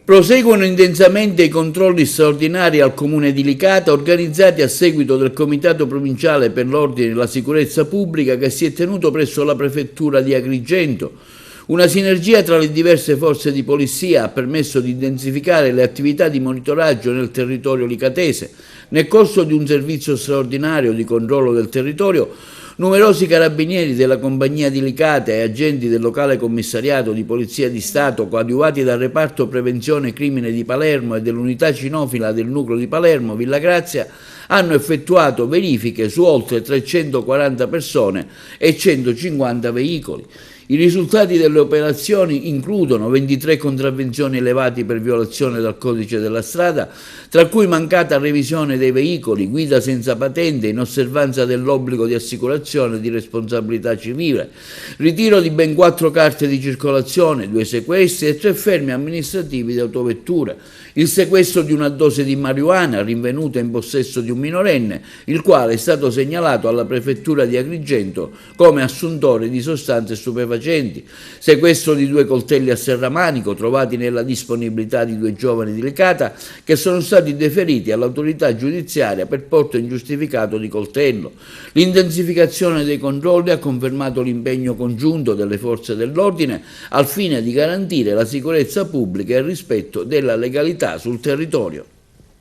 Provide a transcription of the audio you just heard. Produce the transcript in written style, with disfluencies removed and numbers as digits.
Proseguono intensamente i controlli straordinari al Comune di Licata organizzati a seguito del Comitato Provinciale per l'Ordine e la Sicurezza Pubblica che si è tenuto presso la Prefettura di Agrigento. Una sinergia tra le diverse forze di polizia ha permesso di intensificare le attività di monitoraggio nel territorio licatese. Nel corso di un servizio straordinario di controllo del territorio, numerosi carabinieri della Compagnia di Licata e agenti del locale commissariato di Polizia di Stato, coadiuvati dal reparto prevenzione crimine di Palermo e dell'unità cinofila del nucleo di Palermo, Villa Grazia, hanno effettuato verifiche su oltre 340 persone e 150 veicoli. I risultati delle operazioni includono 23 contravvenzioni elevati per violazione del codice della strada, tra cui mancata revisione dei veicoli, guida senza patente, inosservanza dell'obbligo di assicurazione di responsabilità civile, ritiro di ben 4 carte di circolazione, 2 sequestri e 3 fermi amministrativi di autovetture, il sequestro di una dose di marijuana rinvenuta in possesso di un minorenne, il quale è stato segnalato alla Prefettura di Agrigento come assuntore di sostanze stupefacenti, sequestro di 2 coltelli a serramanico trovati nella disponibilità di 2 giovani di Licata che sono stati deferiti all'autorità giudiziaria per porto ingiustificato di coltello. L'intensificazione dei controlli ha confermato l'impegno congiunto delle forze dell'ordine al fine di garantire la sicurezza pubblica e il rispetto della legalità sul territorio.